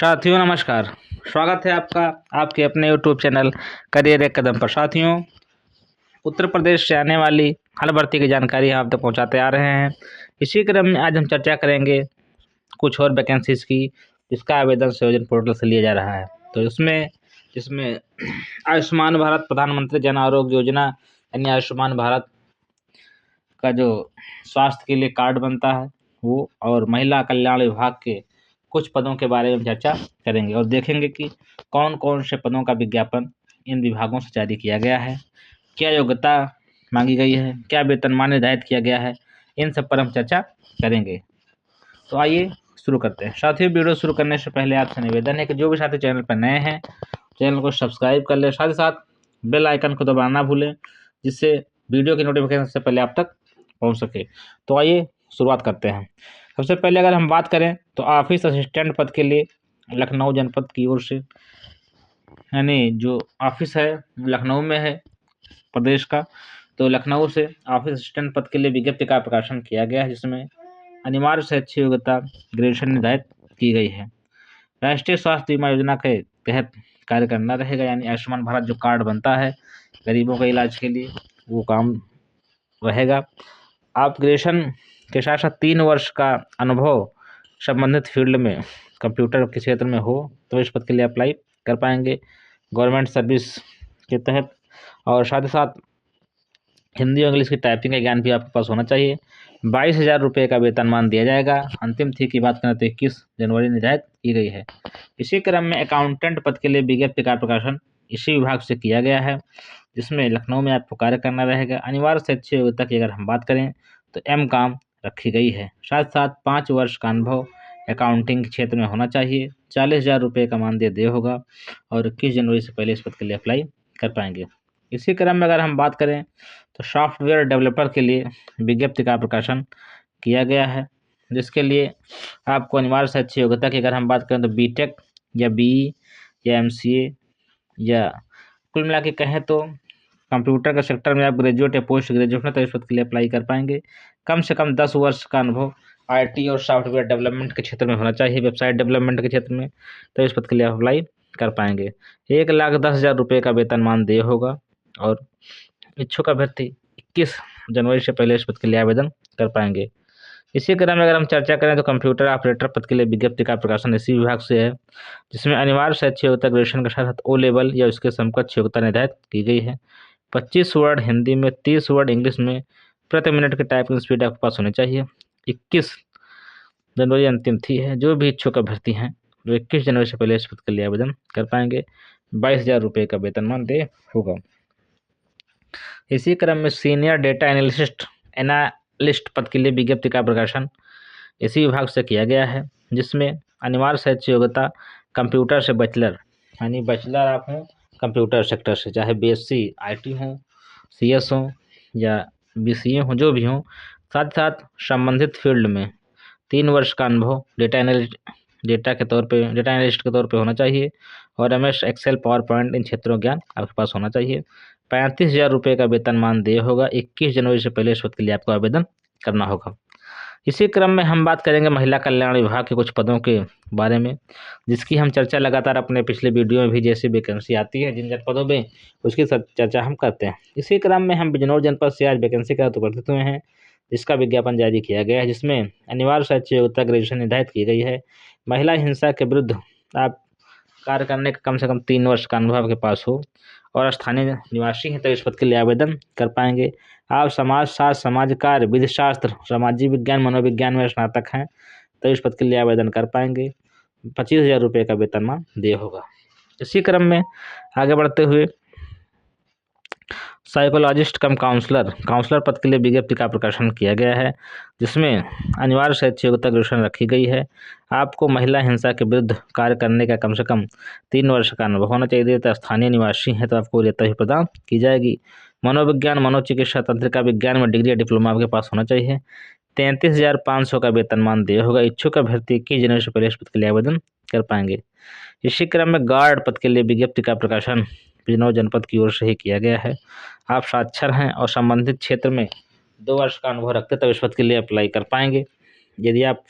साथियों नमस्कार। स्वागत है आपका आपके अपने यूट्यूब चैनल करियर एक कदम पर। साथियों, उत्तर प्रदेश से आने वाली हर भर्ती की जानकारी हम आप तक पहुंचाते आ रहे हैं। इसी क्रम में आज हम चर्चा करेंगे कुछ और वैकेंसीज की, जिसका आवेदन संयोजन पोर्टल से लिया जा रहा है। तो इसमें इसमें आयुष्मान भारत प्रधानमंत्री जन आरोग्य योजना यानी आयुष्मान भारत का जो स्वास्थ्य के लिए कार्ड बनता है वो, और महिला कल्याण विभाग के कुछ पदों के बारे में चर्चा करेंगे और देखेंगे कि कौन कौन से पदों का विज्ञापन इन विभागों से जारी किया गया है, क्या योग्यता मांगी गई है, क्या वेतनमान निर्धारित किया गया है, इन सब पर हम चर्चा करेंगे। तो आइए शुरू करते हैं। साथियों, वीडियो शुरू करने से पहले आपसे निवेदन है कि जो भी साथी चैनल पर नए हैं चैनल को सब्सक्राइब कर ले, साथ ही साथ बेल आइकन को दबाना ना भूलें, जिससे वीडियो की नोटिफिकेशन सबसे पहले आप तक पहुंच सके। तो आइए शुरुआत करते हैं। सबसे पहले अगर हम बात करें तो ऑफिस असिस्टेंट पद के लिए लखनऊ जनपद की ओर से, यानी जो ऑफिस है लखनऊ में है प्रदेश का, तो लखनऊ से ऑफिस असिस्टेंट पद के लिए विज्ञप्ति का प्रकाशन किया गया है, जिसमें अनिवार्य शैक्षिक योग्यता ग्रेजुएशन निर्धारित की गई है। राष्ट्रीय स्वास्थ्य बीमा योजना के तहत कार्य करना रहेगा, यानी आयुष्मान भारत जो कार्ड बनता है गरीबों के इलाज के लिए, वो काम रहेगा। आप ग्रेजुएशन के साथ साथ 3 वर्ष का अनुभव संबंधित फील्ड में कंप्यूटर के क्षेत्र में हो तो इस पद के लिए अप्लाई कर पाएंगे गवर्नमेंट सर्विस के तहत। और साथ ही साथ हिंदी और इंग्लिश की टाइपिंग का ज्ञान भी आपके पास होना चाहिए। 22,000 रुपये का वेतनमान दिया जाएगा। अंतिम तिथि की बात करें तो 21 जनवरी निर्धारित की गई है। इसी क्रम में अकाउंटेंट पद के लिए विज्ञप्ति का प्रकाशन इसी विभाग से किया गया है, जिसमें लखनऊ में आपको कार्य करना रहेगा। अनिवार्य शैक्षिक योग्यता की अगर हम बात करें तो M.Com रखी गई है। साथ साथ 5 वर्ष का अनुभव अकाउंटिंग के क्षेत्र में होना चाहिए। 40,000 रुपये का मानदेय देय होगा और 21 जनवरी से पहले इस पद के लिए अप्लाई कर पाएंगे। इसी क्रम में अगर हम बात करें तो सॉफ्टवेयर डेवलपर के लिए विज्ञप्ति का प्रकाशन किया गया है, जिसके लिए आपको अनिवार्य शैक्षिक योग्यता की अगर हम बात करें तो B.Tech या BE या MCA या कुल मिला के कहें तो कंप्यूटर के सेक्टर में आप ग्रेजुएट या पोस्ट ग्रेजुएट हैं तो इस पद के लिए अप्लाई कर पाएंगे। कम से कम 10 वर्ष का अनुभव IT और सॉफ्टवेयर डेवलपमेंट के क्षेत्र में होना चाहिए, वेबसाइट डेवलपमेंट के क्षेत्र में, तो इस पद के लिए अप्लाई कर पाएंगे। 1,10,000 रुपये का वेतनमान देय होगा और इच्छुक अभ्यर्थी 21 जनवरी से पहले इस पद के लिए आवेदन कर पाएंगे। इसी क्रम में अगर हम चर्चा करें तो कंप्यूटर ऑपरेटर पद के लिए विज्ञप्ति का प्रकाशन इसी विभाग से है, जिसमें अनिवार्य शैक्षिक योग्यता ग्रेजुएशन के साथ O लेवल या उसके समकक्ष योग्यता निर्धारित की गई है। 25 वर्ड हिंदी में, 30 वर्ड इंग्लिश में प्रति मिनट की टाइपिंग स्पीड आपके पास होनी चाहिए। 21 जनवरी अंतिम तिथि है। जो भी इच्छुक अभ्यर्थी हैं वो 21 जनवरी से पहले इस पद के लिए आवेदन कर पाएंगे। 22,000 रुपये का वेतनमान देय होगा। इसी क्रम में सीनियर डेटा एनालिस्ट पद के लिए विज्ञप्ति का प्रकाशन इसी विभाग से किया गया है, जिसमें अनिवार्य शैक्षिक योग्यता कंप्यूटर से बैचलर, यानी बैचलर आप हों कंप्यूटर सेक्टर से, चाहे BSc IT हो, CS हो या BCA हो, जो भी हो। साथ ही साथ संबंधित फील्ड में 3 वर्ष का अनुभव डेटा एनालिस्ट के तौर पे होना चाहिए और MS Excel PowerPoint इन क्षेत्रों ज्ञान आपके पास होना चाहिए। 35,000 रुपये का वेतनमान देय होगा। 21 जनवरी से पहले इस पद के लिए आपको आवेदन करना होगा। इसी क्रम में हम बात करेंगे महिला कल्याण विभाग के कुछ पदों के बारे में, जिसकी हम चर्चा लगातार अपने पिछले वीडियो में भी जैसे वैकेंसी आती है जिन जिन पदों में उसकी चर्चा हम करते हैं। इसी क्रम में हम बिजनौर जनपद से आज वैकेंसी का उपस्थित हुए हैं, जिसका विज्ञापन जारी किया गया है, जिसमें अनिवार्य शैक्षिक योग्यता ग्रेजुएशन निर्धारित की गई है। महिला हिंसा के विरुद्ध आप कार्य करने का कम से कम 3 वर्ष का अनुभव आपके पास हो और स्थानीय निवासी हैं तो इस पद के लिए आवेदन कर पाएंगे। आप समाजशास्त्र, समाज कार्य, विधि शास्त्र, सामाजिक विज्ञान, मनोविज्ञान में स्नातक हैं तो इस पद के लिए आवेदन कर पाएंगे। 25,000 रुपये का वेतनमान देय होगा। इसी क्रम में आगे बढ़ते हुए साइकोलॉजिस्ट कम काउंसलर पद के लिए विज्ञप्ति का प्रकाशन किया गया है, जिसमें अनिवार्य शैक्षिक योग्यता ग्रेजुएशन रखी गई है। आपको महिला हिंसा के विरुद्ध कार्य करने का कम से कम 3 वर्ष का अनुभव होना चाहिए। तो स्थानीय निवासी हैं तो आपको वरीयता भी प्रदान की जाएगी। मनोविज्ञान, मनोचिकित्सा, तंत्रिका विज्ञान में डिग्री या डिप्लोमा आपके पास होना चाहिए। 33,500 का वेतनमान देय होगा। इच्छुक अभ्यर्थी 21 जनवरी से पहले इस पद के लिए आवेदन कर पाएंगे। इसी क्रम में गार्ड पद के लिए विज्ञप्ति का प्रकाशन बिजनौर जनपद की ओर से ही किया गया है। आप साक्षर हैं और संबंधित क्षेत्र में 2 वर्ष का अनुभव रखते तब इस पद के लिए अप्लाई कर पाएंगे। यदि आप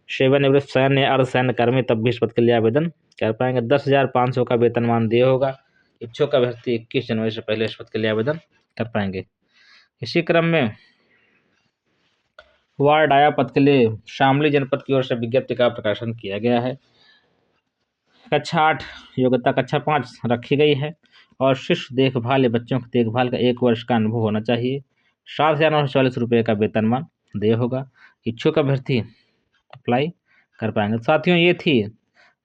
सेवानिवृत्त सैन्य अर्धसैन्य कर्मी तब भी इस पद के लिए आवेदन कर पाएंगे। 10,500 का वेतनमान देय होगा। इच्छुक अभ्यर्थी 21 जनवरी से पहले इस पद के लिए आवेदन कर पाएंगे। इसी क्रम में वार्ड आया पद के लिए शामली जनपद की ओर से विज्ञप्ति का प्रकाशन किया गया है। कक्षा 8 योग्यता कक्षा 5 रखी गई है और शिशु देखभाल या बच्चों की देखभाल का 1 वर्ष का अनुभव होना चाहिए। 7,940 रुपये का वेतनमान देय होगा। इच्छुक अभ्यर्थी अप्लाई कर पाएंगे। साथियों, ये थी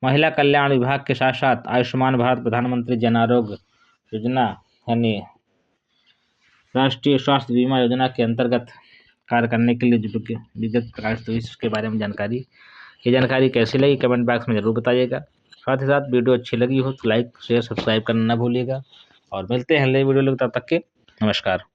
महिला कल्याण विभाग के साथ साथ आयुष्मान भारत प्रधानमंत्री जन आरोग्य योजना यानी राष्ट्रीय स्वास्थ्य बीमा योजना के अंतर्गत कार्य करने के लिए जो विज्ञप्ति प्रकाशित हुई उसके बारे में जानकारी। ये जानकारी कैसी लगी कमेंट बॉक्स में जरूर बताइएगा। साथ ही साथ वीडियो अच्छी लगी हो तो लाइक शेयर सब्सक्राइब करना ना भूलिएगा और मिलते हैं नई वीडियो तब तक के नमस्कार।